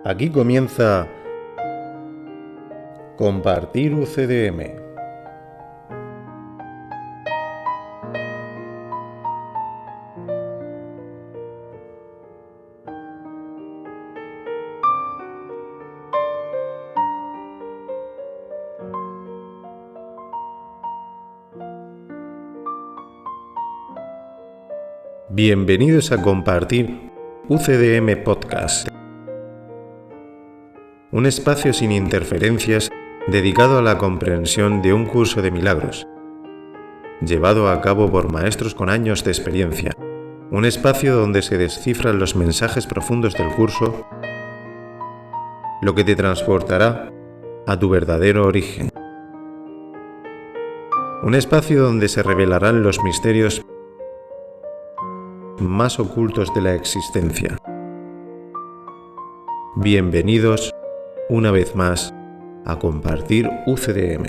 Aquí comienza Compartir UCDM. Bienvenidos a Compartir UCDM Podcast, un espacio sin interferencias dedicado a la comprensión de un curso de milagros, llevado a cabo por maestros con años de experiencia, un espacio donde se descifran los mensajes profundos del curso, lo que te transportará a tu verdadero origen. Un espacio donde se revelarán los misterios más ocultos de la existencia. Bienvenidos una vez más a Compartir UCDM.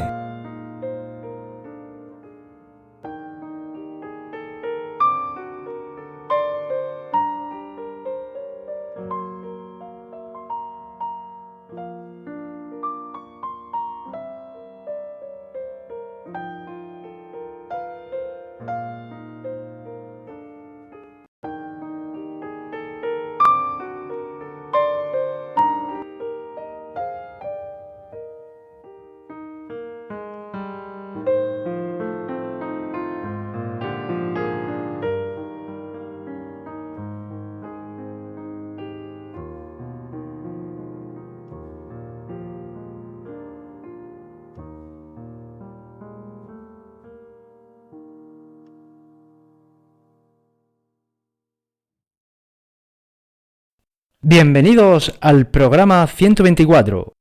Bienvenidos al programa 124,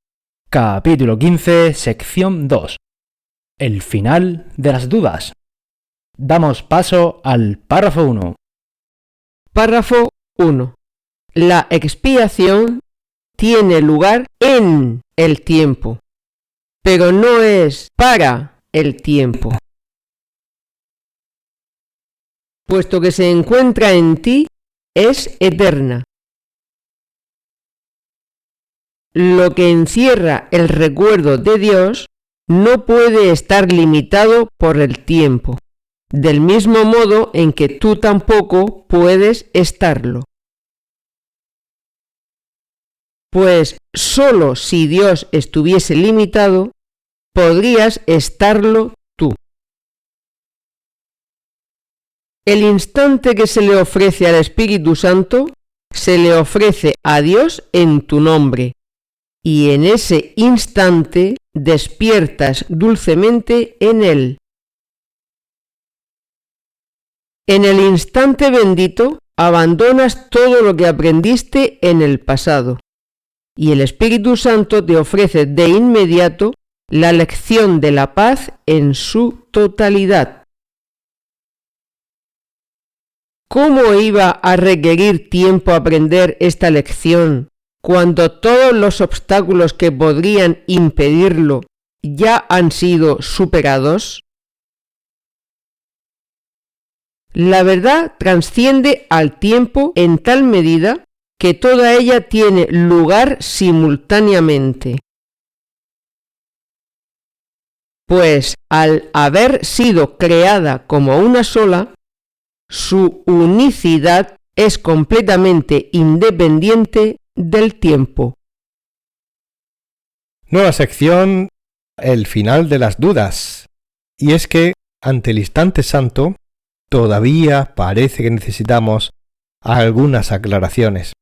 capítulo 15, sección 2, el final de las dudas. Damos paso al párrafo 1. Párrafo 1. La expiación tiene lugar en el tiempo, pero no es para el tiempo, puesto que se encuentra en ti, es eterna. Lo que encierra el recuerdo de Dios no puede estar limitado por el tiempo, del mismo modo en que tú tampoco puedes estarlo. Pues solo si Dios estuviese limitado, podrías estarlo tú. El instante que se le ofrece al Espíritu Santo, se le ofrece a Dios en tu nombre. Y en ese instante despiertas dulcemente en Él. En el instante bendito abandonas todo lo que aprendiste en el pasado, y el Espíritu Santo te ofrece de inmediato la lección de la paz en su totalidad. ¿Cómo iba a requerir tiempo aprender esta lección cuando todos los obstáculos que podrían impedirlo ya han sido superados? La verdad trasciende al tiempo en tal medida que toda ella tiene lugar simultáneamente. Pues al haber sido creada como una sola, su unicidad es completamente independiente del tiempo. Nueva sección, el final de las dudas. Y es que, ante el instante santo, todavía parece que necesitamos algunas aclaraciones.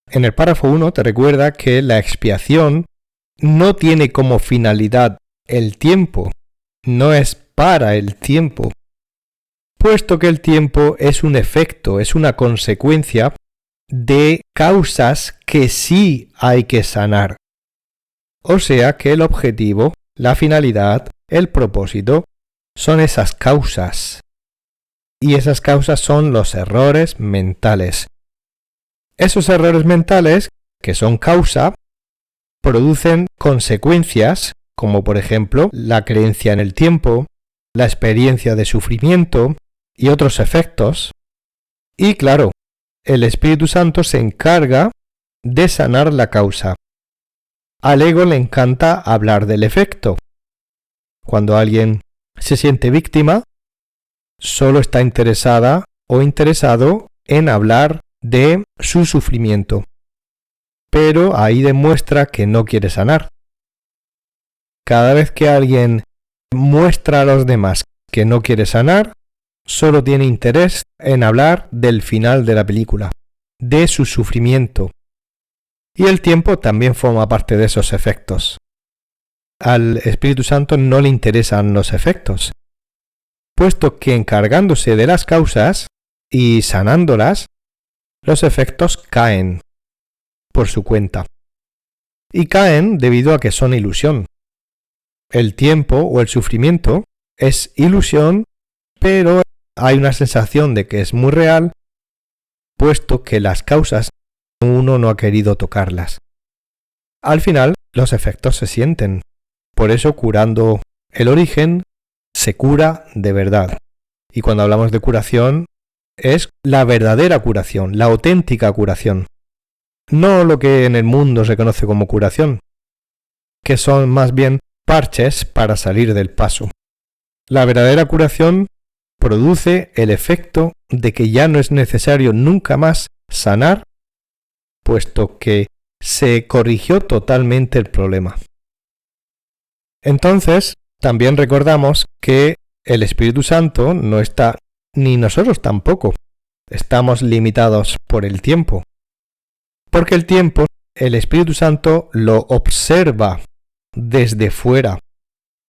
En el párrafo 1 te recuerda que la expiación no tiene como finalidad el tiempo, no es para el tiempo, puesto que el tiempo es un efecto, es una consecuencia de causas que sí hay que sanar. O sea que el objetivo, la finalidad, el propósito, son esas causas. Y esas causas son los errores mentales. Esos errores mentales, que son causa, producen consecuencias, como por ejemplo la creencia en el tiempo, la experiencia de sufrimiento y otros efectos, Y claro, el Espíritu Santo se encarga de sanar la causa. Al ego le encanta hablar del efecto. Cuando alguien se siente víctima, solo está interesada o interesado en hablar de su sufrimiento. Pero ahí demuestra que no quiere sanar. Cada vez que alguien muestra a los demás que no quiere sanar, solo tiene interés en hablar del final de la película, de su sufrimiento. Y el tiempo también forma parte de esos efectos. Al Espíritu Santo no le interesan los efectos, puesto que encargándose de las causas y sanándolas, los efectos caen por su cuenta. Y caen debido a que son ilusión. El tiempo o el sufrimiento es ilusión, pero hay una sensación de que es muy real, puesto que las causas uno no ha querido tocarlas. Al final, los efectos se sienten. Por eso, curando el origen, se cura de verdad. Y cuando hablamos de curación, es la verdadera curación, la auténtica curación. No lo que en el mundo se conoce como curación, que son más bien parches para salir del paso. La verdadera curación produce el efecto de que ya no es necesario nunca más sanar, puesto que se corrigió totalmente el problema. Entonces, también recordamos que el Espíritu Santo no está, ni nosotros tampoco, estamos limitados por el tiempo. Porque el tiempo, el Espíritu Santo lo observa desde fuera,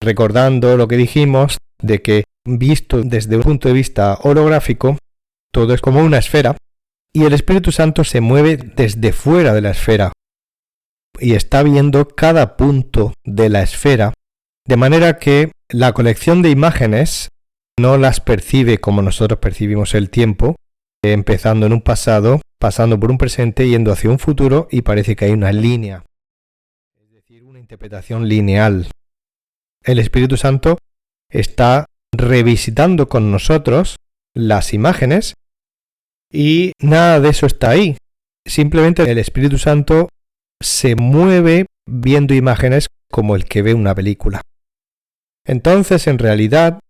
recordando lo que dijimos de que visto desde un punto de vista holográfico, todo es como una esfera, y el Espíritu Santo se mueve desde fuera de la esfera y está viendo cada punto de la esfera, de manera que la colección de imágenes no las percibe como nosotros percibimos el tiempo, empezando en un pasado, pasando por un presente, yendo hacia un futuro, y parece que hay una línea, es decir, una interpretación lineal. El Espíritu Santo está revisitando con nosotros las imágenes y nada de eso está ahí. Simplemente el Espíritu Santo se mueve viendo imágenes como el que ve una película. Entonces, en realidad,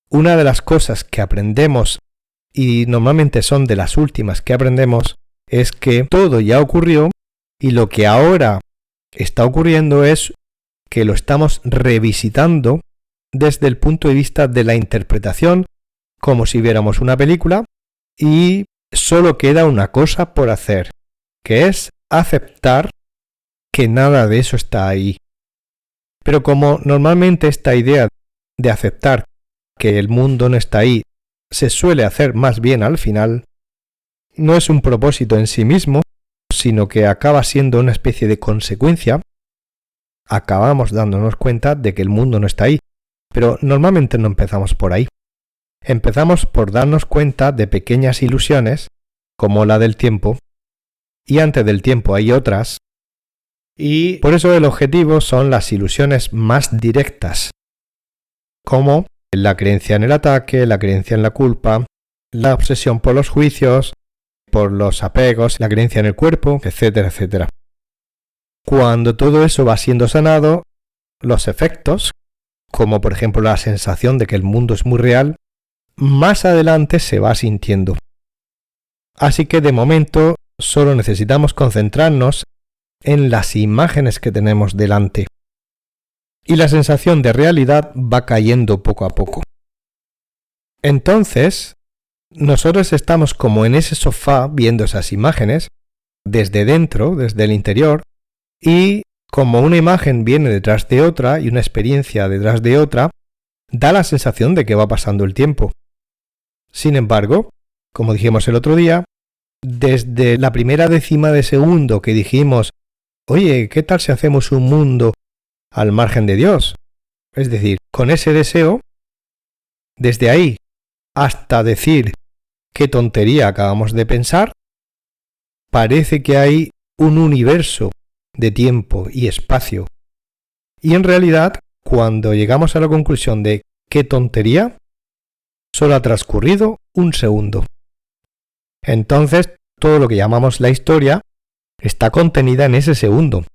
una de las cosas que aprendemos, y normalmente son de las últimas que aprendemos, es que todo ya ocurrió y lo que ahora está ocurriendo es que lo estamos revisitando desde el punto de vista de la interpretación, como si viéramos una película, y solo queda una cosa por hacer, que es aceptar que nada de eso está ahí. Pero como normalmente esta idea de aceptar que el mundo no está ahí se suele hacer más bien al final, no es un propósito en sí mismo, sino que acaba siendo una especie de consecuencia, acabamos dándonos cuenta de que el mundo no está ahí, pero normalmente no empezamos por ahí. Empezamos por darnos cuenta de pequeñas ilusiones, como la del tiempo, y antes del tiempo hay otras, y por eso el objetivo son las ilusiones más directas, como la creencia en el ataque, la creencia en la culpa, la obsesión por los juicios, por los apegos, la creencia en el cuerpo, etcétera, etcétera. Cuando todo eso va siendo sanado, los efectos, como por ejemplo la sensación de que el mundo es muy real, más adelante se va sintiendo. Así que de momento solo necesitamos concentrarnos en las imágenes que tenemos delante. Y la sensación de realidad va cayendo poco a poco. Entonces, nosotros estamos como en ese sofá viendo esas imágenes, desde dentro, desde el interior, y como una imagen viene detrás de otra y una experiencia detrás de otra, da la sensación de que va pasando el tiempo. Sin embargo, como dijimos el otro día, desde la primera décima de segundo que dijimos, oye, ¿qué tal si hacemos un mundo al margen de Dios? Es decir, con ese deseo, desde ahí hasta decir qué tontería acabamos de pensar, parece que hay un universo de tiempo y espacio. Y en realidad, cuando llegamos a la conclusión de qué tontería, solo ha transcurrido un segundo. Entonces, todo lo que llamamos la historia está contenida en ese segundo.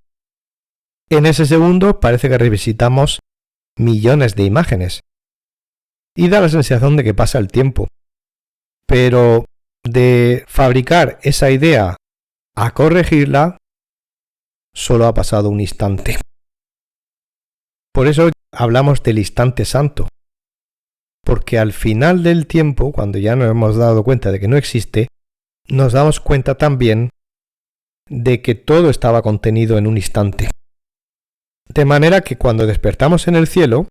En ese segundo parece que revisitamos millones de imágenes y da la sensación de que pasa el tiempo. Pero de fabricar esa idea a corregirla, solo ha pasado un instante. Por eso hablamos del instante santo, porque al final del tiempo, cuando ya nos hemos dado cuenta de que no existe, nos damos cuenta también de que todo estaba contenido en un instante. De manera que cuando despertamos en el cielo,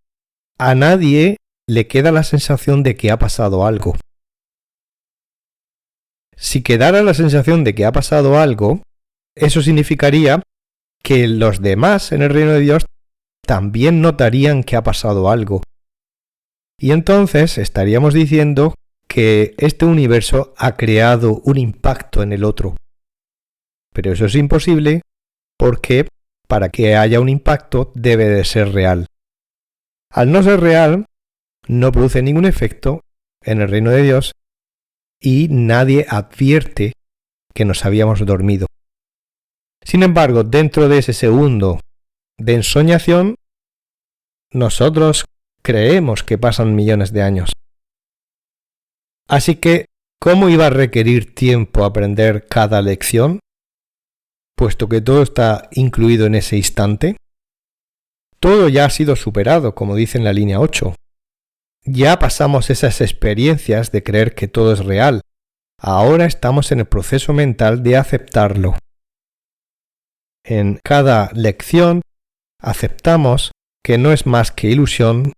a nadie le queda la sensación de que ha pasado algo. Si quedara la sensación de que ha pasado algo, eso significaría que los demás en el reino de Dios también notarían que ha pasado algo. Y entonces estaríamos diciendo que este universo ha creado un impacto en el otro. Pero eso es imposible porque para que haya un impacto debe de ser real. Al no ser real, no produce ningún efecto en el reino de Dios y nadie advierte que nos habíamos dormido. Sin embargo, dentro de ese segundo de ensoñación, nosotros creemos que pasan millones de años. Así que, ¿cómo iba a requerir tiempo aprender cada lección? Puesto que todo está incluido en ese instante. Todo ya ha sido superado, como dice en la línea 8. Ya pasamos esas experiencias de creer que todo es real. Ahora estamos en el proceso mental de aceptarlo. En cada lección aceptamos que no es más que ilusión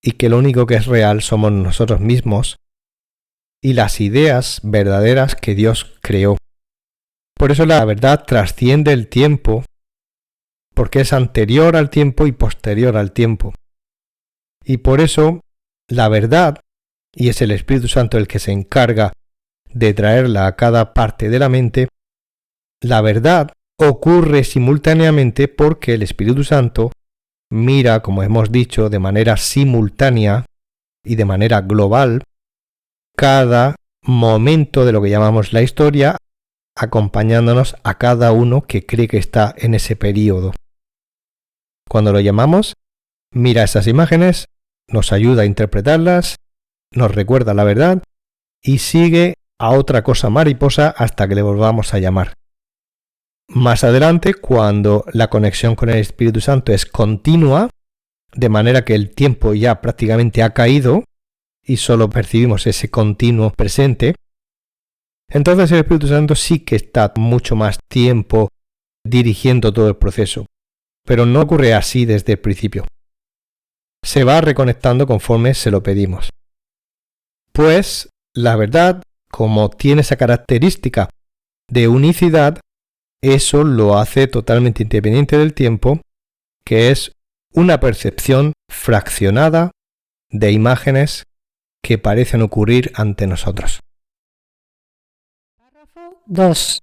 y que lo único que es real somos nosotros mismos y las ideas verdaderas que Dios creó. Por eso la verdad trasciende el tiempo, porque es anterior al tiempo y posterior al tiempo. Y por eso la verdad, y es el Espíritu Santo el que se encarga de traerla a cada parte de la mente, la verdad ocurre simultáneamente porque el Espíritu Santo mira, como hemos dicho, de manera simultánea y de manera global cada momento de lo que llamamos la historia, acompañándonos a cada uno que cree que está en ese período. Cuando lo llamamos, mira esas imágenes, nos ayuda a interpretarlas, nos recuerda la verdad y sigue a otra cosa mariposa hasta que le volvamos a llamar. Más adelante, cuando la conexión con el Espíritu Santo es continua, de manera que el tiempo ya prácticamente ha caído y solo percibimos ese continuo presente, entonces el Espíritu Santo sí que está mucho más tiempo dirigiendo todo el proceso, pero no ocurre así desde el principio. Se va reconectando conforme se lo pedimos. Pues la verdad, como tiene esa característica de unicidad, eso lo hace totalmente independiente del tiempo, que es una percepción fraccionada de imágenes que parecen ocurrir ante nosotros. 2.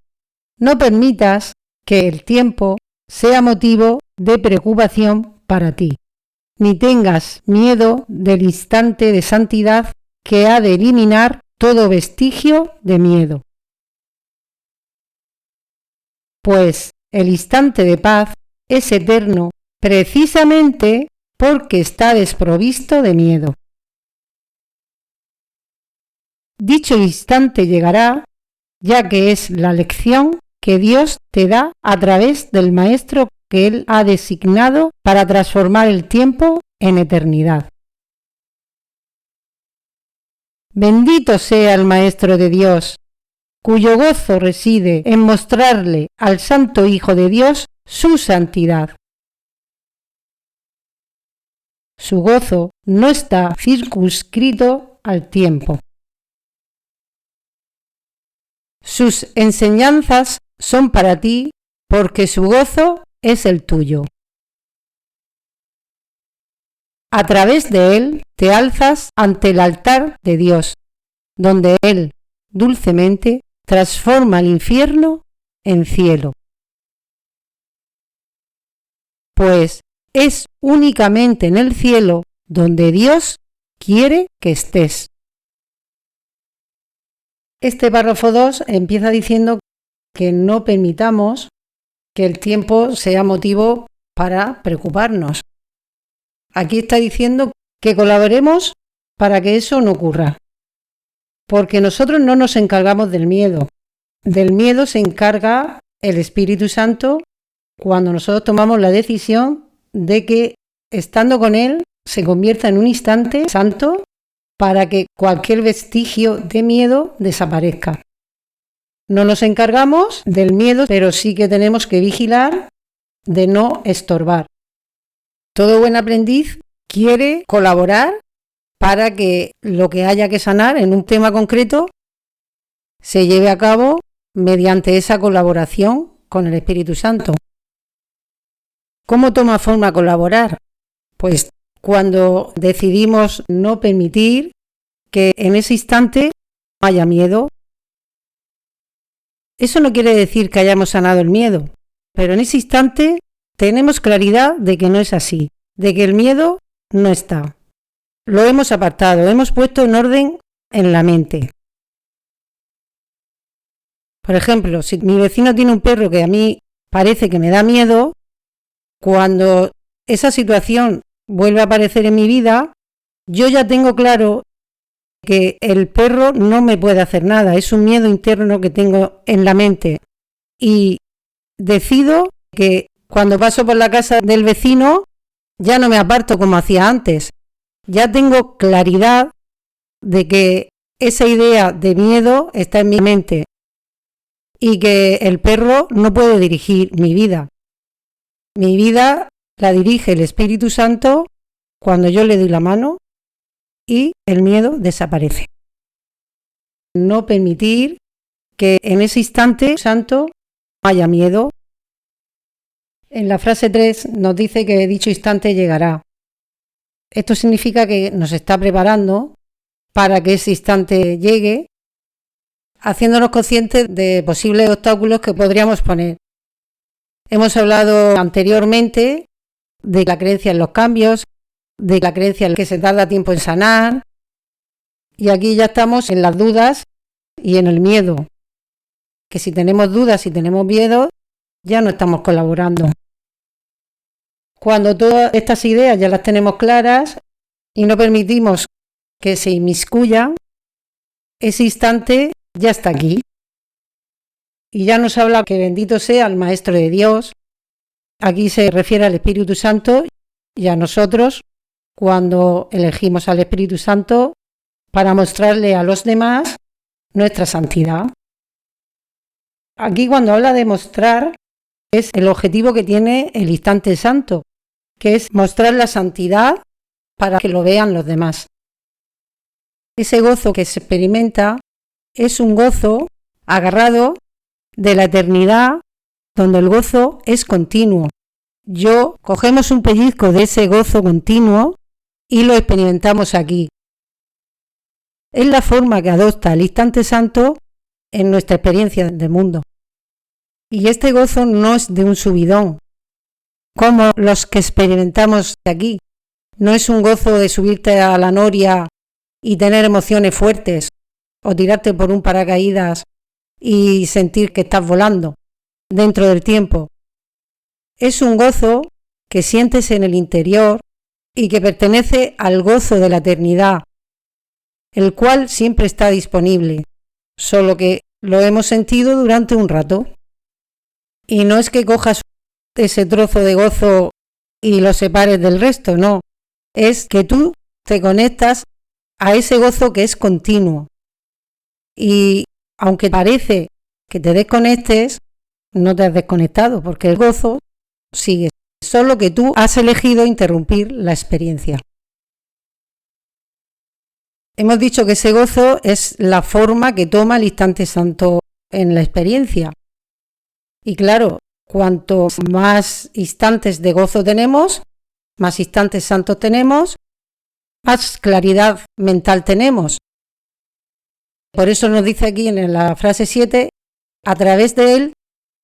No permitas que el tiempo sea motivo de preocupación para ti, ni tengas miedo del instante de santidad que ha de eliminar todo vestigio de miedo. Pues el instante de paz es eterno precisamente porque está desprovisto de miedo. Dicho instante llegará, ya que es la lección que Dios te da a través del Maestro que Él ha designado para transformar el tiempo en eternidad. Bendito sea el Maestro de Dios, cuyo gozo reside en mostrarle al Santo Hijo de Dios su santidad. Su gozo no está circunscrito al tiempo. Sus enseñanzas son para ti porque su gozo es el tuyo. A través de él te alzas ante el altar de Dios, donde él, dulcemente, transforma el infierno en cielo. Pues es únicamente en el cielo donde Dios quiere que estés. Este párrafo 2 empieza diciendo que no permitamos que el tiempo sea motivo para preocuparnos. Aquí está diciendo que colaboremos para que eso no ocurra. Porque nosotros no nos encargamos del miedo. Del miedo se encarga el Espíritu Santo cuando nosotros tomamos la decisión de que, estando con Él, se convierta en un instante santo para que cualquier vestigio de miedo desaparezca. No nos encargamos del miedo, pero sí que tenemos que vigilar de no estorbar. Todo buen aprendiz quiere colaborar para que lo que haya que sanar en un tema concreto se lleve a cabo mediante esa colaboración con el Espíritu Santo. ¿Cómo toma forma colaborar? Pues cuando decidimos no permitir que en ese instante haya miedo. Eso no quiere decir que hayamos sanado el miedo, pero en ese instante tenemos claridad de que no es así, de que el miedo no está. Lo hemos apartado, hemos puesto en orden en la mente. Por ejemplo, si mi vecino tiene un perro que a mí parece que me da miedo, cuando esa situación vuelve a aparecer en mi vida, yo ya tengo claro que el perro no me puede hacer nada, es un miedo interno que tengo en la mente. Y decido que cuando paso por la casa del vecino ya no me aparto como hacía antes. Ya tengo claridad de que esa idea de miedo está en mi mente y que el perro no puede dirigir mi vida. Mi vida la dirige el Espíritu Santo cuando yo le doy la mano y el miedo desaparece. No permitir que en ese instante santo haya miedo. En la frase 3 nos dice que dicho instante llegará. Esto significa que nos está preparando para que ese instante llegue, haciéndonos conscientes de posibles obstáculos que podríamos poner. Hemos hablado anteriormente de la creencia en los cambios, de la creencia en que se tarda tiempo en sanar, y aquí ya estamos en las dudas y en el miedo, que si tenemos dudas y tenemos miedo, ya no estamos colaborando. Cuando todas estas ideas ya las tenemos claras y no permitimos que se inmiscuyan, ese instante ya está aquí. Y ya nos habla que bendito sea el Maestro de Dios. Aquí se refiere al Espíritu Santo y a nosotros cuando elegimos al Espíritu Santo para mostrarle a los demás nuestra santidad. Aquí cuando habla de mostrar es el objetivo que tiene el instante santo, que es mostrar la santidad para que lo vean los demás. Ese gozo que se experimenta es un gozo agarrado de la eternidad, donde el gozo es continuo. Cogemos un pellizco de ese gozo continuo y lo experimentamos aquí. Es la forma que adopta el instante santo en nuestra experiencia del mundo. Y este gozo no es de un subidón, como los que experimentamos aquí. No es un gozo de subirte a la noria y tener emociones fuertes, o tirarte por un paracaídas y sentir que estás volando dentro del tiempo. Es un gozo que sientes en el interior y que pertenece al gozo de la eternidad, el cual siempre está disponible, solo que lo hemos sentido durante un rato. Y no es que cojas ese trozo de gozo y lo separes del resto, no. Es que tú te conectas a ese gozo que es continuo. Y aunque parece que te desconectes, no te has desconectado porque el gozo sigue. Solo que tú has elegido interrumpir la experiencia. Hemos dicho que ese gozo es la forma que toma el instante santo en la experiencia. Y claro, cuanto más instantes de gozo tenemos, más instantes santos tenemos, más claridad mental tenemos. Por eso nos dice aquí en la frase 7, a través de él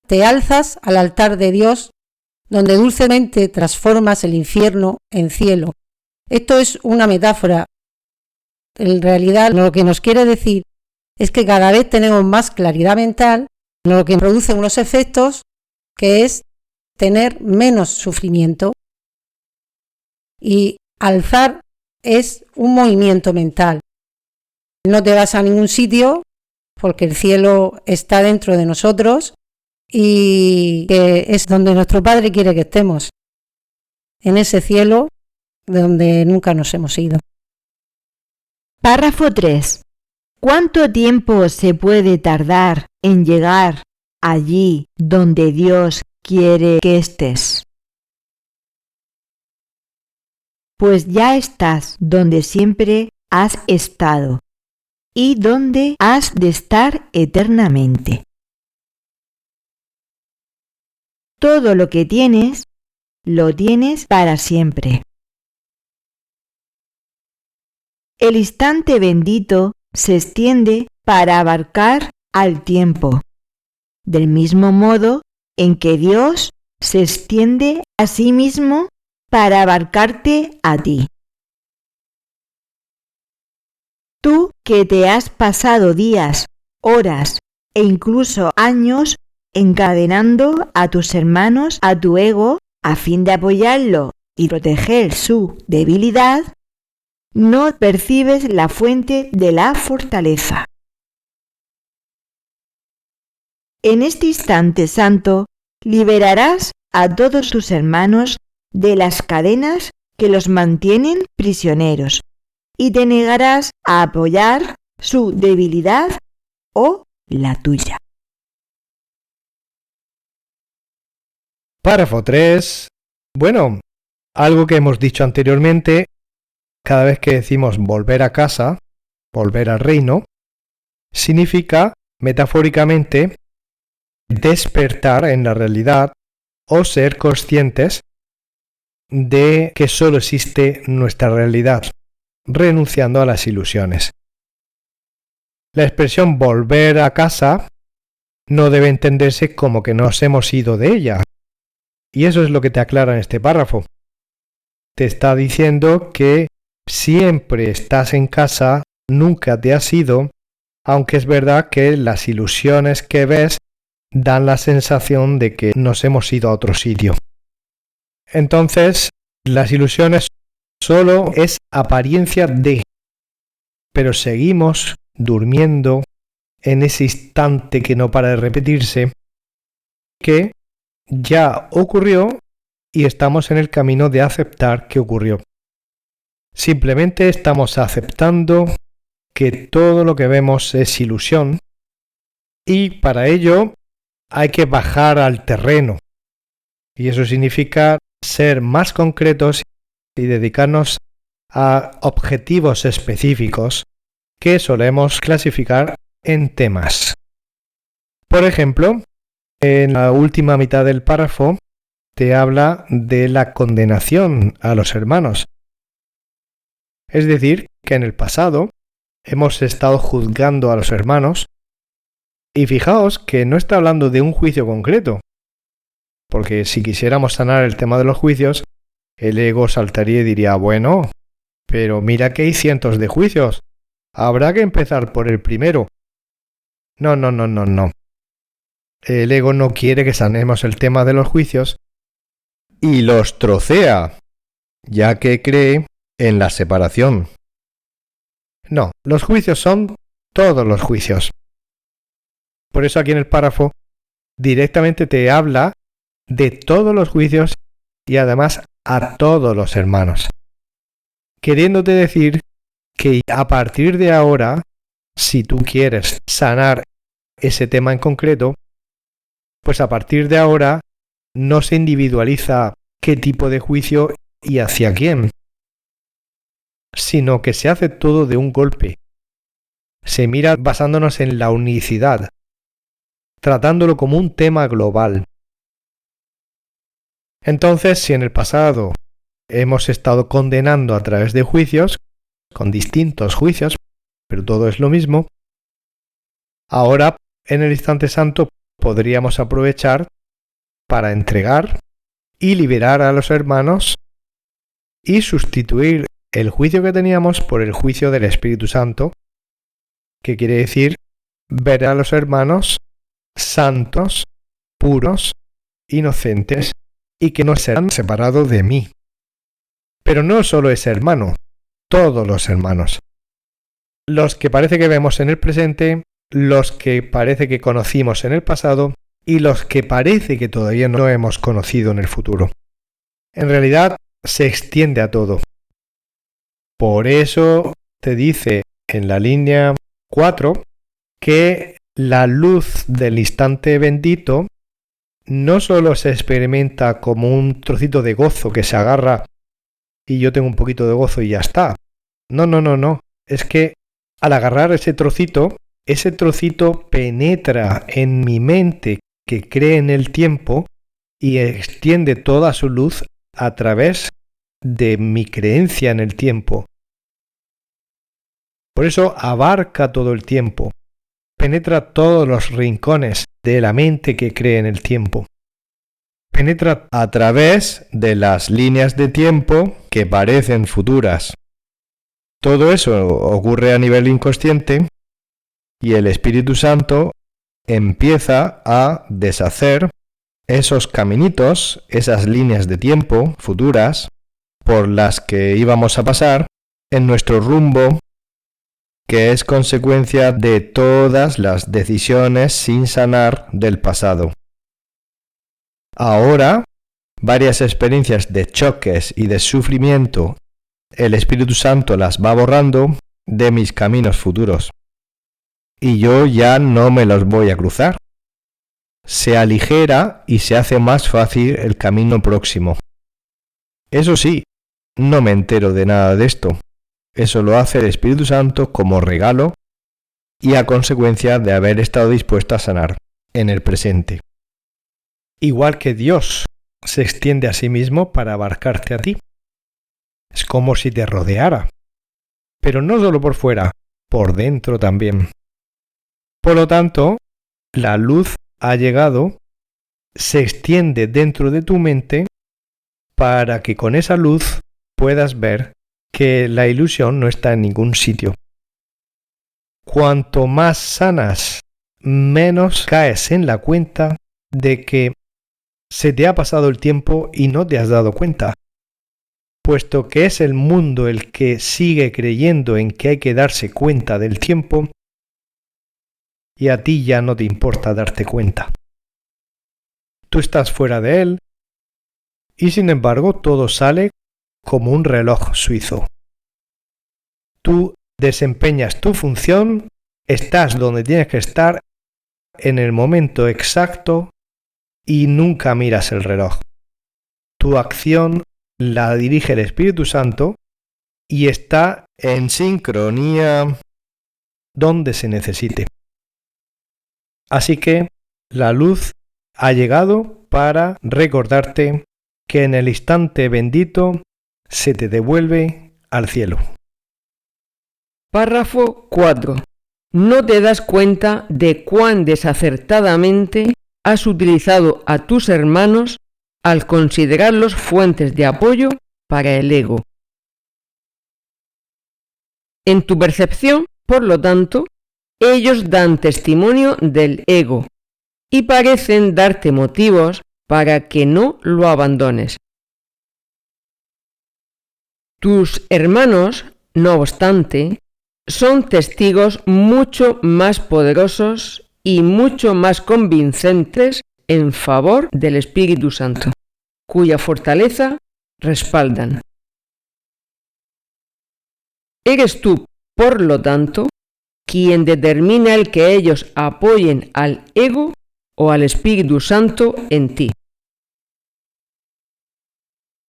te alzas al altar de Dios, donde dulcemente transformas el infierno en cielo. Esto es una metáfora. En realidad lo que nos quiere decir es que cada vez tenemos más claridad mental, lo que produce unos efectos que es tener menos sufrimiento. Y alzar es un movimiento mental. No te vas a ningún sitio porque el cielo está dentro de nosotros y que es donde nuestro Padre quiere que estemos, en ese cielo de donde nunca nos hemos ido. Párrafo 3. ¿Cuánto tiempo se puede tardar en llegar allí donde Dios quiere que estés? Pues ya estás donde siempre has estado y donde has de estar eternamente. Todo lo que tienes, lo tienes para siempre. El instante bendito se extiende para abarcar al tiempo, del mismo modo en que Dios se extiende a sí mismo para abarcarte a ti. Tú que te has pasado días, horas e incluso años encadenando a tus hermanos a tu ego a fin de apoyarlo y proteger su debilidad, no percibes la fuente de la fortaleza. En este instante santo, liberarás a todos tus hermanos de las cadenas que los mantienen prisioneros y te negarás a apoyar su debilidad o la tuya. Párrafo 3. Bueno, algo que hemos dicho anteriormente, cada vez que decimos volver a casa, volver al reino, significa, metafóricamente, despertar en la realidad o ser conscientes de que solo existe nuestra realidad, renunciando a las ilusiones. La expresión volver a casa no debe entenderse como que nos hemos ido de ella. Y eso es lo que te aclara en este párrafo. Te está diciendo que siempre estás en casa, nunca te has ido, aunque es verdad que las ilusiones que ves dan la sensación de que nos hemos ido a otro sitio. Entonces, las ilusiones solo es apariencia de, pero seguimos durmiendo en ese instante que no para de repetirse, que ya ocurrió y estamos en el camino de aceptar que ocurrió. Simplemente estamos aceptando que todo lo que vemos es ilusión y para ello hay que bajar al terreno. Y eso significa ser más concretos y dedicarnos a objetivos específicos que solemos clasificar en temas. Por ejemplo, en la última mitad del párrafo te habla de la condenación a los hermanos. Es decir, que en el pasado hemos estado juzgando a los hermanos y fijaos que no está hablando de un juicio concreto, porque si quisiéramos sanar el tema de los juicios, el ego saltaría y diría, bueno, pero mira que hay cientos de juicios, habrá que empezar por el primero. No. El ego no quiere que sanemos el tema de los juicios y los trocea, ya que cree en la separación. No, los juicios son todos los juicios. Por eso aquí en el párrafo directamente te habla de todos los juicios y además a todos los hermanos, queriéndote decir que a partir de ahora, si tú quieres sanar ese tema en concreto, pues a partir de ahora no se individualiza qué tipo de juicio y hacia quién, sino que se hace todo de un golpe. Se mira basándonos en la unicidad, tratándolo como un tema global. Entonces, si en el pasado hemos estado condenando a través de juicios, con distintos juicios, pero todo es lo mismo, ahora en el instante santo podríamos aprovechar para entregar y liberar a los hermanos y sustituir el juicio que teníamos por el juicio del Espíritu Santo, que quiere decir ver a los hermanos santos, puros, inocentes y que no serán separados de mí. Pero no solo ese hermano, todos los hermanos. Los que parece que vemos en el presente, los que parece que conocimos en el pasado y los que parece que todavía no hemos conocido en el futuro. En realidad se extiende a todo. Por eso te dice en la línea 4 que la luz del instante bendito no solo se experimenta como un trocito de gozo que se agarra y yo tengo un poquito de gozo y ya está. No. Es que al agarrar ese trocito penetra en mi mente que cree en el tiempo y extiende toda su luz a través de mi creencia en el tiempo. Por eso abarca todo el tiempo, penetra todos los rincones de la mente que cree en el tiempo. Penetra a través de las líneas de tiempo que parecen futuras. Todo eso ocurre a nivel inconsciente y el Espíritu Santo empieza a deshacer esos caminitos, esas líneas de tiempo futuras por las que íbamos a pasar en nuestro rumbo, que es consecuencia de todas las decisiones sin sanar del pasado. Ahora, varias experiencias de choques y de sufrimiento, el Espíritu Santo las va borrando de mis caminos futuros. Y yo ya no me los voy a cruzar. Se aligera y se hace más fácil el camino próximo. Eso sí, no me entero de nada de esto. Eso lo hace el Espíritu Santo como regalo y a consecuencia de haber estado dispuesto a sanar en el presente. Igual que Dios se extiende a sí mismo para abarcarte a ti. Es como si te rodeara. Pero no solo por fuera, por dentro también. Por lo tanto, la luz ha llegado, se extiende dentro de tu mente para que con esa luz puedas ver que la ilusión no está en ningún sitio. Cuanto más sanas, menos caes en la cuenta de que se te ha pasado el tiempo y no te has dado cuenta, puesto que es el mundo el que sigue creyendo en que hay que darse cuenta del tiempo y a ti ya no te importa darte cuenta. Tú estás fuera de él y sin embargo todo sale como un reloj suizo. Tú desempeñas tu función, estás donde tienes que estar en el momento exacto y nunca miras el reloj. Tu acción la dirige el Espíritu Santo y está en sincronía donde se necesite. Así que la luz ha llegado para recordarte que en el instante bendito se te devuelve al cielo. Párrafo 4. No te das cuenta de cuán desacertadamente has utilizado a tus hermanos al considerarlos fuentes de apoyo para el ego. En tu percepción, por lo tanto, ellos dan testimonio del ego y parecen darte motivos para que no lo abandones. Tus hermanos, no obstante, son testigos mucho más poderosos y mucho más convincentes en favor del Espíritu Santo, cuya fortaleza respaldan. Eres tú, por lo tanto, quien determina el que ellos apoyen al ego o al Espíritu Santo en ti.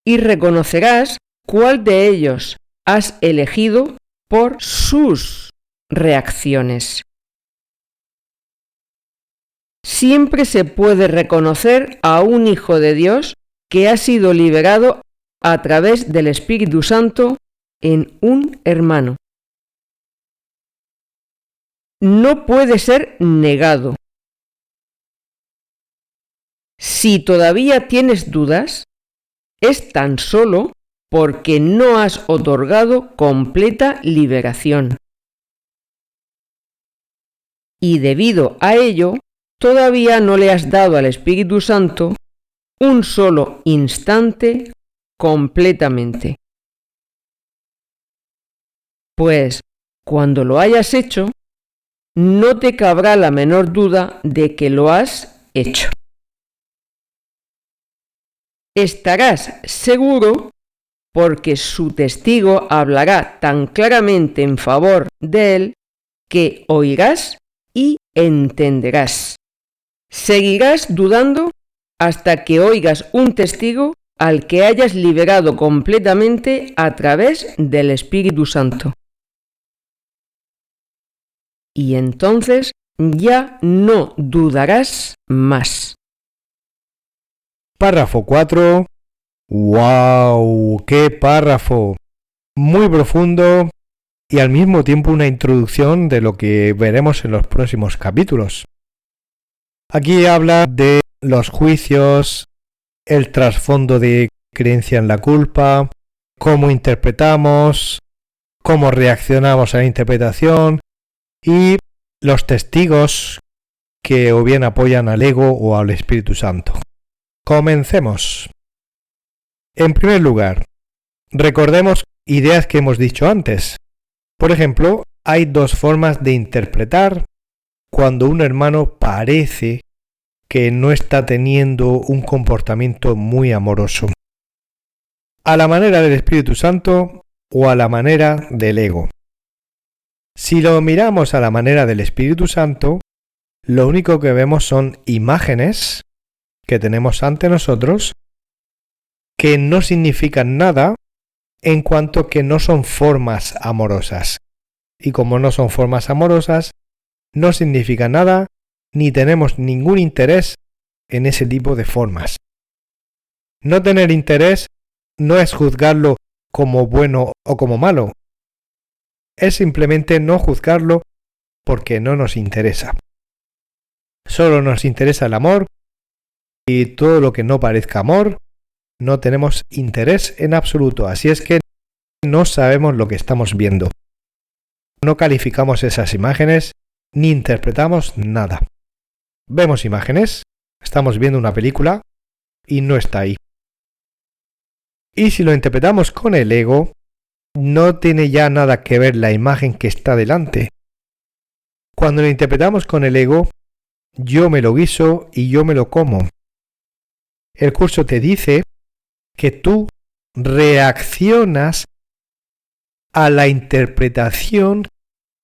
Y reconocerás cuál de ellos has elegido por sus reacciones. Siempre se puede reconocer a un hijo de Dios que ha sido liberado a través del Espíritu Santo en un hermano. No puede ser negado. Si todavía tienes dudas, es tan solo porque no has otorgado completa liberación. y debido a ello, todavía no le has dado al Espíritu Santo un solo instante completamente. Pues, cuando lo hayas hecho, no te cabrá la menor duda de que lo has hecho. Estarás seguro porque su testigo hablará tan claramente en favor de él que oirás y entenderás. Seguirás dudando hasta que oigas un testigo al que hayas liberado completamente a través del Espíritu Santo. Y entonces ya no dudarás más. Párrafo 4. ¡Wow! ¡Qué párrafo! Muy profundo y al mismo tiempo una introducción de lo que veremos en los próximos capítulos. Aquí habla de los juicios, el trasfondo de creencia en la culpa, cómo interpretamos, cómo reaccionamos a la interpretación y los testigos que o bien apoyan al ego o al Espíritu Santo. Comencemos. En primer lugar, recordemos ideas que hemos dicho antes. Por ejemplo, hay dos formas de interpretar cuando un hermano parece que no está teniendo un comportamiento muy amoroso. A la manera del Espíritu Santo o a la manera del ego. Si lo miramos a la manera del Espíritu Santo, lo único que vemos son imágenes que tenemos ante nosotros que no significan nada en cuanto que no son formas amorosas. Y como no son formas amorosas, no significa nada ni tenemos ningún interés en ese tipo de formas. No tener interés no es juzgarlo como bueno o como malo. Es simplemente no juzgarlo porque no nos interesa. Solo nos interesa el amor y todo lo que no parezca amor, no tenemos interés en absoluto. Así es que no sabemos lo que estamos viendo. No calificamos esas imágenes ni interpretamos nada. Vemos imágenes, estamos viendo una película y no está ahí. Y si lo interpretamos con el ego, no tiene ya nada que ver la imagen que está delante. Cuando lo interpretamos con el ego, yo me lo guiso y yo me lo como. El curso te dice que tú reaccionas a la interpretación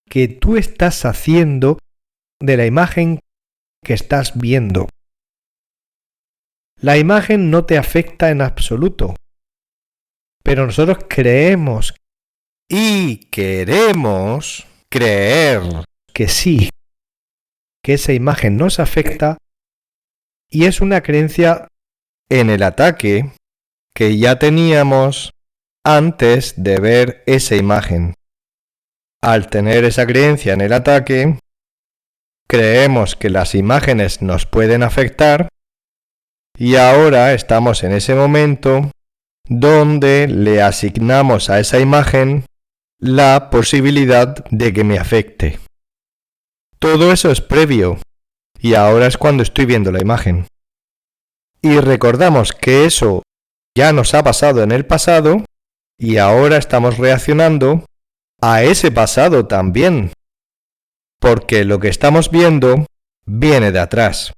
que tú estás haciendo de la imagen que estás viendo. La imagen no te afecta en absoluto, pero nosotros creemos y queremos creer que sí, que esa imagen nos afecta y es una creencia en el ataque que ya teníamos antes de ver esa imagen. Al tener esa creencia en el ataque, creemos que las imágenes nos pueden afectar y ahora estamos en ese momento donde le asignamos a esa imagen la posibilidad de que me afecte. Todo eso es previo y ahora es cuando estoy viendo la imagen. Y recordamos que eso ya nos ha pasado en el pasado y ahora estamos reaccionando a ese pasado también. Porque lo que estamos viendo viene de atrás.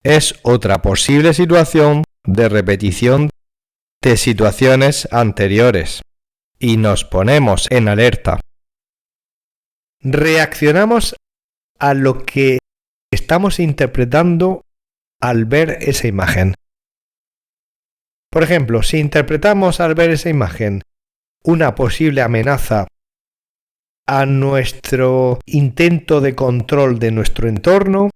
Es otra posible situación de repetición de situaciones anteriores. Y nos ponemos en alerta. Reaccionamos a lo que estamos interpretando al ver esa imagen. Por ejemplo, si interpretamos al ver esa imagen una posible amenaza a nuestro intento de control de nuestro entorno,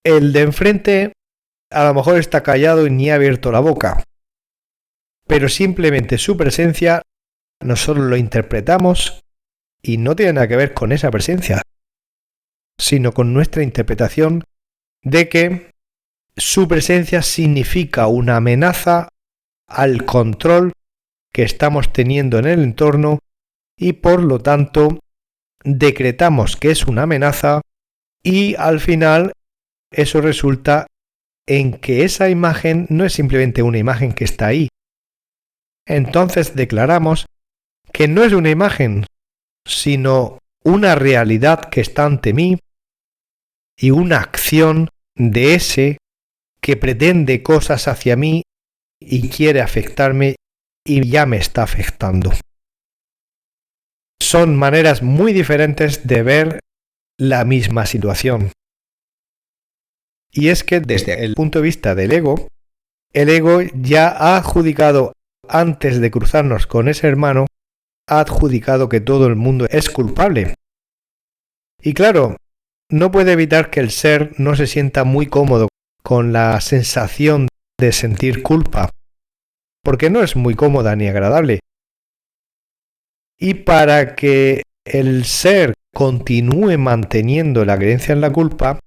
el de enfrente a lo mejor está callado y ni ha abierto la boca, pero simplemente su presencia nosotros lo interpretamos y no tiene nada que ver con esa presencia, sino con nuestra interpretación de que su presencia significa una amenaza al control que estamos teniendo en el entorno y por lo tanto decretamos que es una amenaza y al final eso resulta en que esa imagen no es simplemente una imagen que está ahí. Entonces declaramos que no es una imagen, sino una realidad que está ante mí y una acción de ese que pretende cosas hacia mí y quiere afectarme y ya me está afectando. Son maneras muy diferentes de ver la misma situación. Y es que desde el punto de vista del ego, el ego ya ha adjudicado, antes de cruzarnos con ese hermano, ha adjudicado que todo el mundo es culpable. Y claro, no puede evitar que el ser no se sienta muy cómodo con la sensación de sentir culpa, porque no es muy cómoda ni agradable. Y para que el ser continúe manteniendo la creencia en la culpa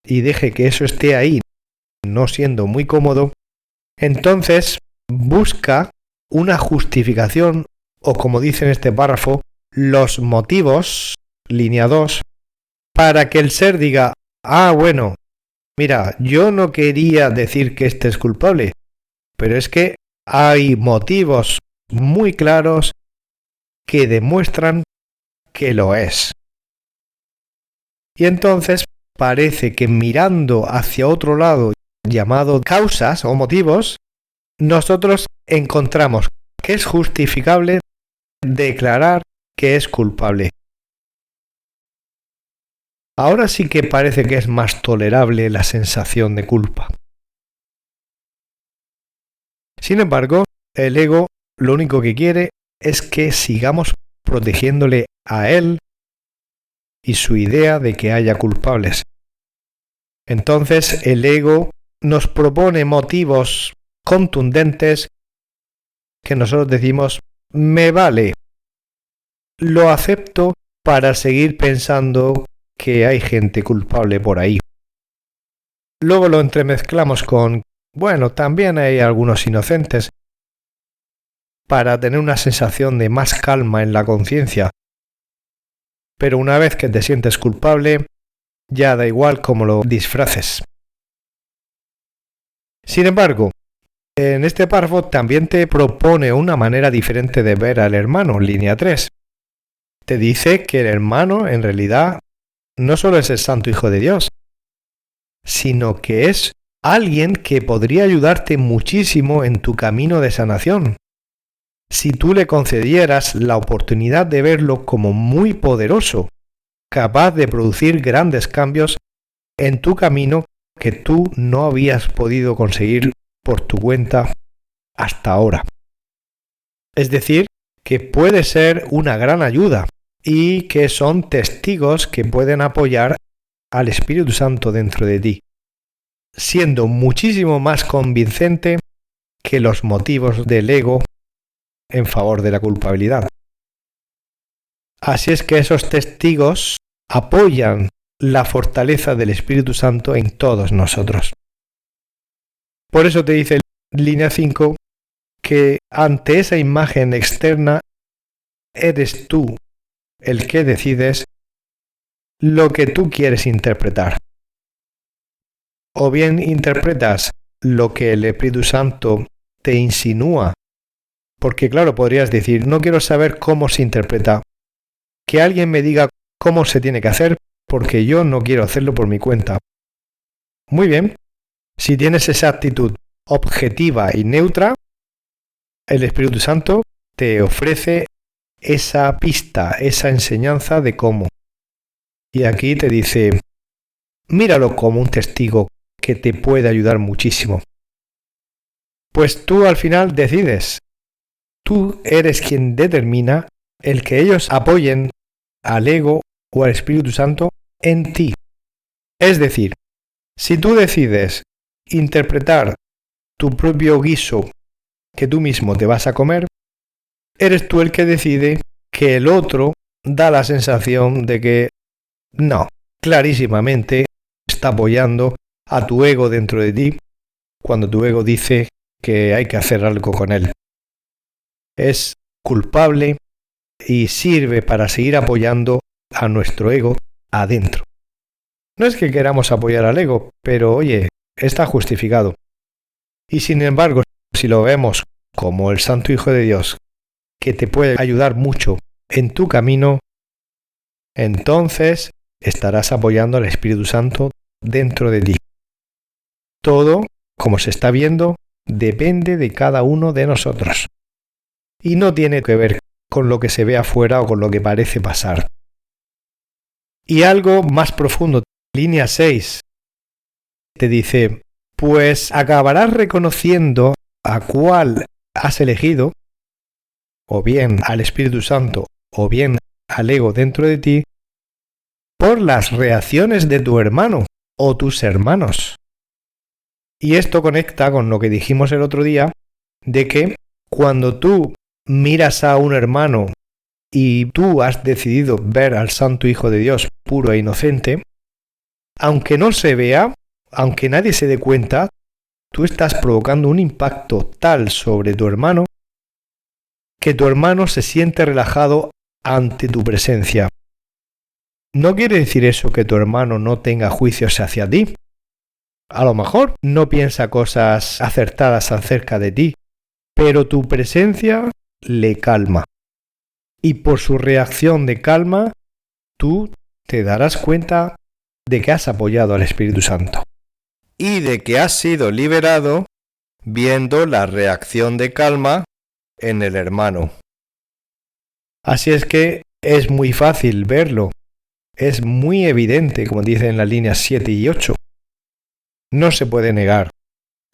y deje que eso esté ahí, no siendo muy cómodo, entonces busca una justificación, o como dice en este párrafo, los motivos, línea 2, para que el ser diga, bueno, mira, yo no quería decir que este es culpable, pero es que hay motivos muy claros que demuestran que lo es. Y entonces parece que mirando hacia otro lado, llamado causas o motivos, nosotros encontramos que es justificable declarar que es culpable. Ahora sí que parece que es más tolerable la sensación de culpa. Sin embargo, el ego lo único que quiere es que sigamos protegiéndole a él y su idea de que haya culpables. Entonces el ego nos propone motivos contundentes que nosotros decimos, me vale, lo acepto para seguir pensando que hay gente culpable por ahí. Luego lo entremezclamos con, bueno, también hay algunos inocentes, para tener una sensación de más calma en la conciencia. Pero una vez que te sientes culpable, ya da igual cómo lo disfraces. Sin embargo, en este párrafo también te propone una manera diferente de ver al hermano, línea 3. Te dice que el hermano en realidad no solo es el Santo Hijo de Dios, sino que es alguien que podría ayudarte muchísimo en tu camino de sanación, si tú le concedieras la oportunidad de verlo como muy poderoso, capaz de producir grandes cambios en tu camino que tú no habías podido conseguir por tu cuenta hasta ahora. Es decir, que puede ser una gran ayuda y que son testigos que pueden apoyar al Espíritu Santo dentro de ti, siendo muchísimo más convincente que los motivos del ego en favor de la culpabilidad. Así es que esos testigos apoyan la fortaleza del Espíritu Santo en todos nosotros. Por eso te dice línea 5 que ante esa imagen externa eres tú el que decides lo que tú quieres interpretar. O bien interpretas lo que el Espíritu Santo te insinúa, porque claro, podrías decir, no quiero saber cómo se interpreta, que alguien me diga cómo se tiene que hacer, porque yo no quiero hacerlo por mi cuenta. Muy bien, si tienes esa actitud objetiva y neutra, el Espíritu Santo te ofrece esa pista, esa enseñanza de cómo. Y aquí te dice, míralo como un testigo que te puede ayudar muchísimo. Pues tú al final decides. Tú eres quien determina el que ellos apoyen al ego o al Espíritu Santo en ti. Es decir, si tú decides interpretar tu propio guiso que tú mismo te vas a comer, eres tú el que decide que el otro da la sensación de que no, clarísimamente está apoyando a tu ego dentro de ti cuando tu ego dice que hay que hacer algo con él. Es culpable y sirve para seguir apoyando a nuestro ego adentro. No es que queramos apoyar al ego, pero oye, está justificado. Y sin embargo, si lo vemos como el Santo Hijo de Dios, que te puede ayudar mucho en tu camino, entonces estarás apoyando al Espíritu Santo dentro de ti. Todo, como se está viendo, depende de cada uno de nosotros. Y no tiene que ver con lo que se ve afuera o con lo que parece pasar. Y algo más profundo, línea 6, te dice, pues acabarás reconociendo a cuál has elegido, o bien al Espíritu Santo, o bien al ego dentro de ti, por las reacciones de tu hermano o tus hermanos. Y esto conecta con lo que dijimos el otro día, de que cuando tú miras a un hermano y tú has decidido ver al Santo Hijo de Dios puro e inocente, aunque no se vea, aunque nadie se dé cuenta, tú estás provocando un impacto tal sobre tu hermano que tu hermano se siente relajado ante tu presencia. No quiere decir eso que tu hermano no tenga juicios hacia ti. A lo mejor no piensa cosas acertadas acerca de ti, pero tu presencia le calma. Y por su reacción de calma, tú te darás cuenta de que has apoyado al Espíritu Santo. Y de que has sido liberado viendo la reacción de calma en el hermano. Así es que es muy fácil verlo. Es muy evidente, como dice en las líneas 7 y 8. No se puede negar.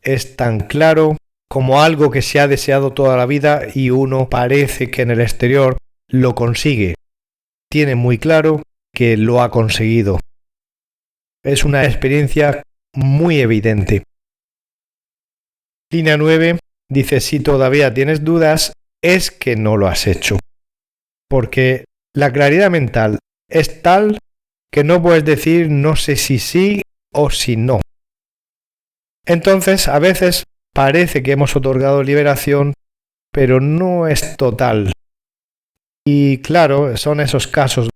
Es tan claro como algo que se ha deseado toda la vida y uno parece que en el exterior lo consigue. Tiene muy claro que lo ha conseguido. Es una experiencia muy evidente. Línea 9 dice, si todavía tienes dudas, es que no lo has hecho. Porque la claridad mental es tal que no puedes decir no sé si sí o si no. Entonces, a veces parece que hemos otorgado liberación, pero no es total. Y claro, son esos casos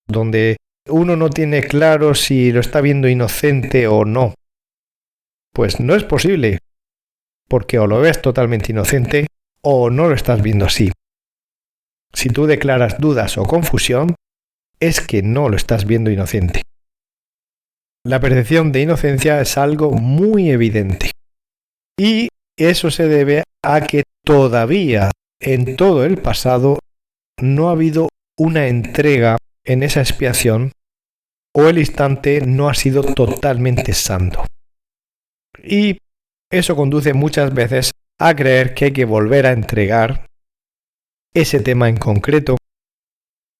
donde uno no tiene claro si lo está viendo inocente o no. Pues no es posible, porque o lo ves totalmente inocente o no lo estás viendo así. Si tú declaras dudas o confusión, es que no lo estás viendo inocente. La percepción de inocencia es algo muy evidente. Y eso se debe a que todavía en todo el pasado no ha habido una entrega en esa expiación o el instante no ha sido totalmente santo. Y eso conduce muchas veces a creer que hay que volver a entregar ese tema en concreto.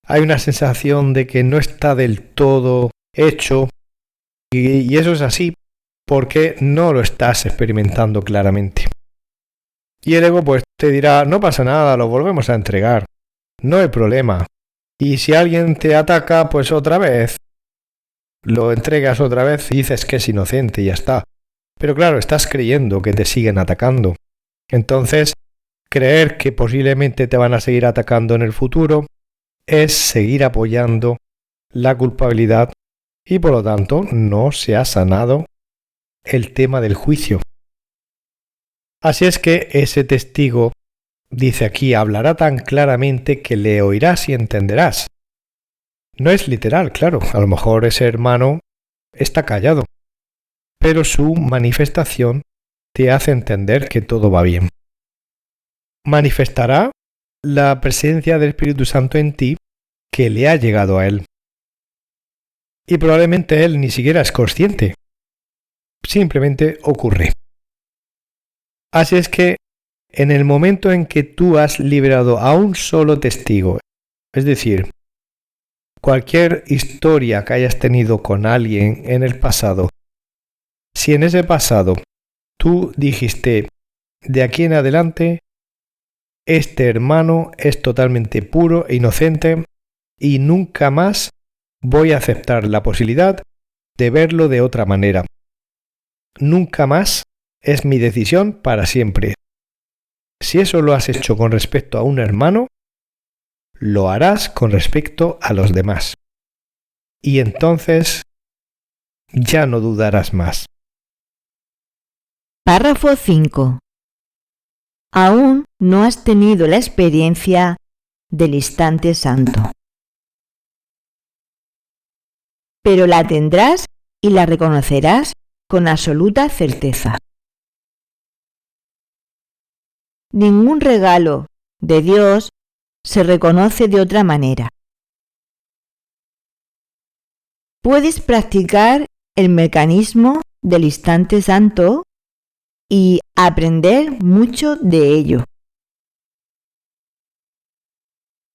Hay una sensación de que no está del todo hecho y eso es así porque no lo estás experimentando claramente. Y el ego pues te dirá, no pasa nada, lo volvemos a entregar, no hay problema. Y si alguien te ataca, pues otra vez, lo entregas otra vez y dices que es inocente y ya está. Pero claro, estás creyendo que te siguen atacando. Entonces, creer que posiblemente te van a seguir atacando en el futuro es seguir apoyando la culpabilidad y por lo tanto no se ha sanado el tema del juicio. Así es que ese testigo, dice aquí, hablará tan claramente que le oirás y entenderás. No es literal, claro, a lo mejor ese hermano está callado, pero su manifestación te hace entender que todo va bien. Manifestará la presencia del Espíritu Santo en ti que le ha llegado a él. Y probablemente él ni siquiera es consciente. Simplemente ocurre. Así es que en el momento en que tú has liberado a un solo testigo, es decir, cualquier historia que hayas tenido con alguien en el pasado, si en ese pasado tú dijiste, de aquí en adelante, este hermano es totalmente puro e inocente y nunca más voy a aceptar la posibilidad de verlo de otra manera. Nunca más es mi decisión para siempre. Si eso lo has hecho con respecto a un hermano, lo harás con respecto a los demás. Y entonces ya no dudarás más. Párrafo 5. Aún no has tenido la experiencia del instante santo, pero la tendrás y la reconocerás con absoluta certeza. Ningún regalo de Dios se reconoce de otra manera. Puedes practicar el mecanismo del instante santo y aprender mucho de ello.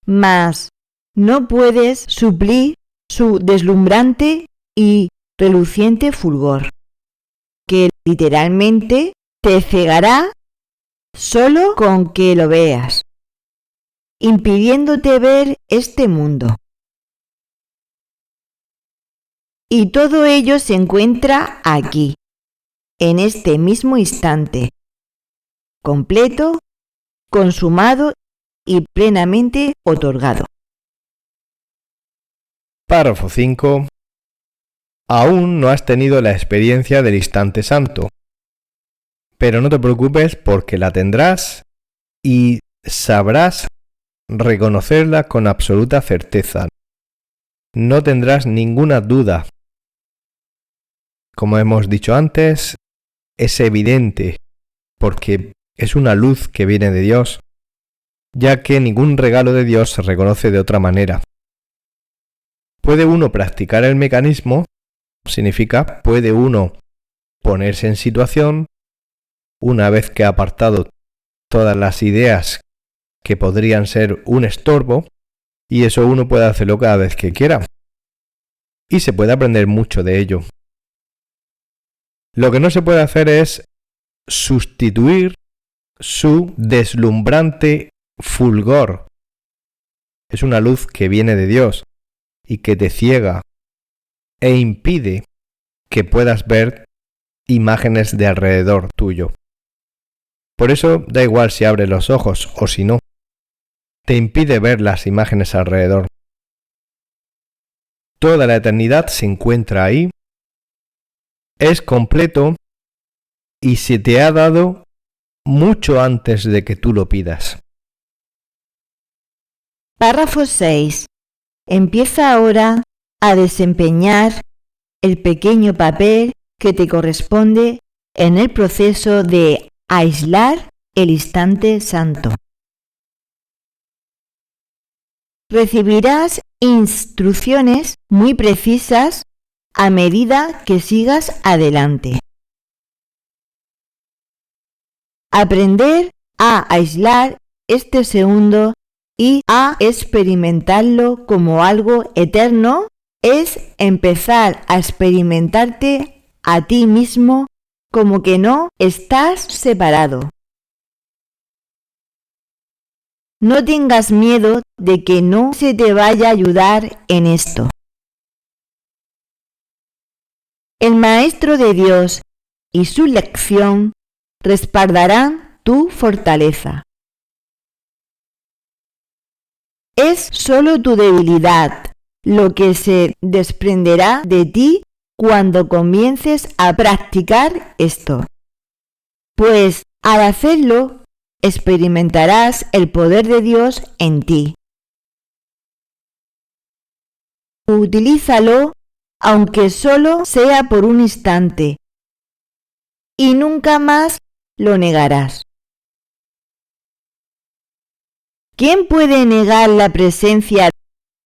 Mas no puedes suplir su deslumbrante y reluciente fulgor, que literalmente te cegará solo con que lo veas, impidiéndote ver este mundo. Y todo ello se encuentra aquí, en este mismo instante, completo, consumado y plenamente otorgado. Párrafo 5. Aún no has tenido la experiencia del instante santo, pero no te preocupes porque la tendrás y sabrás reconocerla con absoluta certeza. No tendrás ninguna duda. Como hemos dicho antes, es evidente porque es una luz que viene de Dios, ya que ningún regalo de Dios se reconoce de otra manera. ¿Puede uno practicar el mecanismo? Significa, puede uno ponerse en situación una vez que ha apartado todas las ideas que podrían ser un estorbo, y eso uno puede hacerlo cada vez que quiera. Y se puede aprender mucho de ello. Lo que no se puede hacer es sustituir su deslumbrante fulgor. Es una luz que viene de Dios y que te ciega e impide que puedas ver imágenes de alrededor tuyo. Por eso da igual si abres los ojos o si no. Te impide ver las imágenes alrededor. Toda la eternidad se encuentra ahí. Es completo y se te ha dado mucho antes de que tú lo pidas. Párrafo 6. Empieza ahora a desempeñar el pequeño papel que te corresponde en el proceso de aislar el instante santo. Recibirás instrucciones muy precisas a medida que sigas adelante. Aprender a aislar este segundo y a experimentarlo como algo eterno es empezar a experimentarte a ti mismo como que no estás separado. No tengas miedo de que no se te vaya a ayudar en esto. El Maestro de Dios y su lección respaldarán tu fortaleza. Es solo tu debilidad lo que se desprenderá de ti cuando comiences a practicar esto. Pues al hacerlo, experimentarás el poder de Dios en ti. Utilízalo, aunque solo sea por un instante, y nunca más lo negarás. ¿Quién puede negar la presencia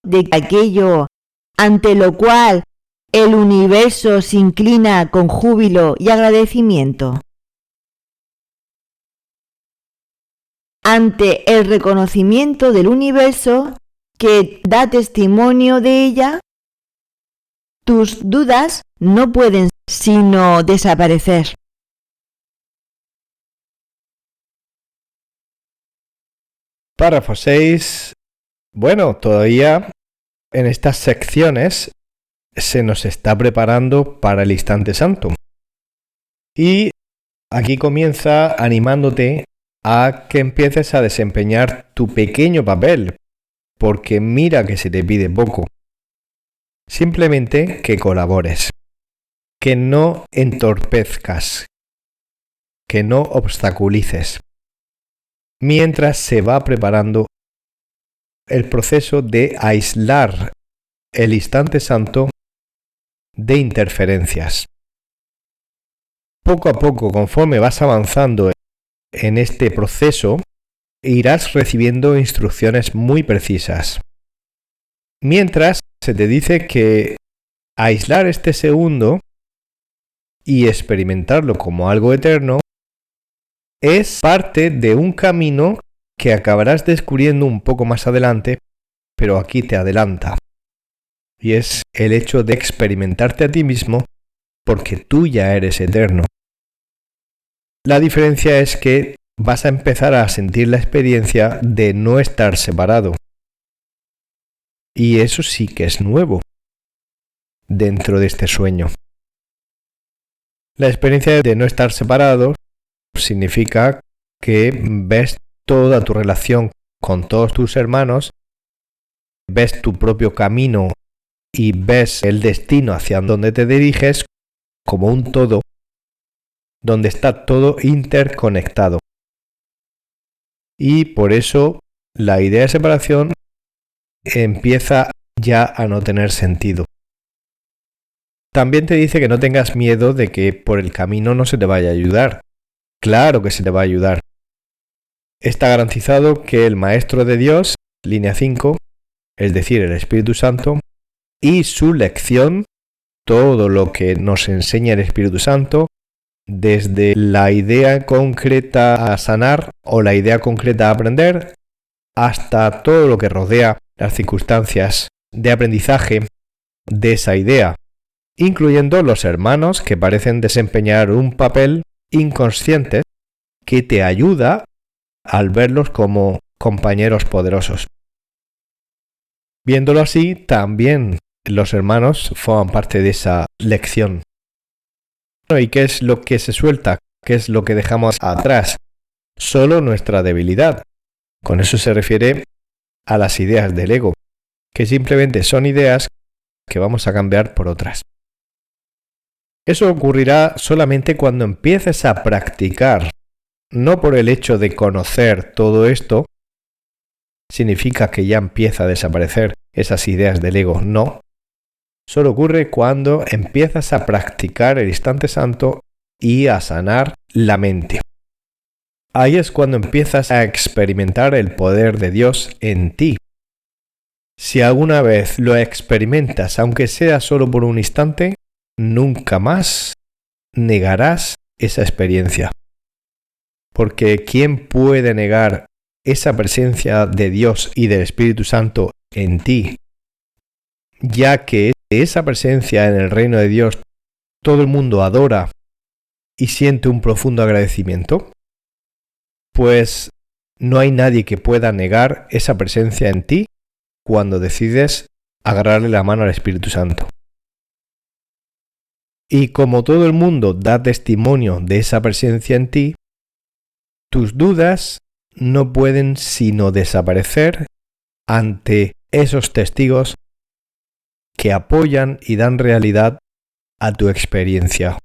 de aquello ante lo cual el universo se inclina con júbilo y agradecimiento? Ante el reconocimiento del universo que da testimonio de ella, tus dudas no pueden sino desaparecer. Párrafo 6. Bueno, todavía en estas secciones se nos está preparando para el instante santo. Y aquí comienza animándote a que empieces a desempeñar tu pequeño papel, porque mira que se te pide poco. Simplemente que colabores. que no entorpezcas, que no obstaculices, mientras se va preparando el proceso de aislar el instante santo de interferencias. Poco a poco, conforme vas avanzando en este proceso, irás recibiendo instrucciones muy precisas. Mientras se te dice que aislar este segundo y experimentarlo como algo eterno es parte de un camino que acabarás descubriendo un poco más adelante, pero aquí te adelanta. Y es el hecho de experimentarte a ti mismo porque tú ya eres eterno. La diferencia es que vas a empezar a sentir la experiencia de no estar separado. Y eso sí que es nuevo dentro de este sueño. La experiencia de no estar separado significa que ves toda tu relación con todos tus hermanos, ves tu propio camino y ves el destino hacia donde te diriges como un todo, donde está todo interconectado. Y por eso la idea de separación empieza ya a no tener sentido. También te dice que no tengas miedo de que por el camino no se te vaya a ayudar. Claro que se te va a ayudar. Está garantizado que el Maestro de Dios, línea 5, es decir, el Espíritu Santo, y su lección, todo lo que nos enseña el Espíritu Santo, desde la idea concreta a sanar o la idea concreta a aprender, hasta todo lo que rodea las circunstancias de aprendizaje de esa idea, incluyendo los hermanos que parecen desempeñar un papel inconsciente que te ayuda al verlos como compañeros poderosos. Viéndolo así, también los hermanos forman parte de esa lección. ¿Y qué es lo que se suelta? ¿Qué es lo que dejamos atrás? Solo nuestra debilidad. Con eso se refiere a las ideas del ego, que simplemente son ideas que vamos a cambiar por otras. Eso ocurrirá solamente cuando empieces a practicar, no por el hecho de conocer todo esto, significa que ya empieza a desaparecer esas ideas del ego, no. Solo ocurre cuando empiezas a practicar el instante santo y a sanar la mente. Ahí es cuando empiezas a experimentar el poder de Dios en ti. Si alguna vez lo experimentas, aunque sea solo por un instante, nunca más negarás esa experiencia. Porque ¿quién puede negar esa presencia de Dios y del Espíritu Santo en ti? Ya que esa presencia en el reino de Dios todo el mundo adora y siente un profundo agradecimiento, pues no hay nadie que pueda negar esa presencia en ti cuando decides agarrarle la mano al Espíritu Santo. Y como todo el mundo da testimonio de esa presencia en ti, tus dudas no pueden sino desaparecer ante esos testigos que apoyan y dan realidad a tu experiencia.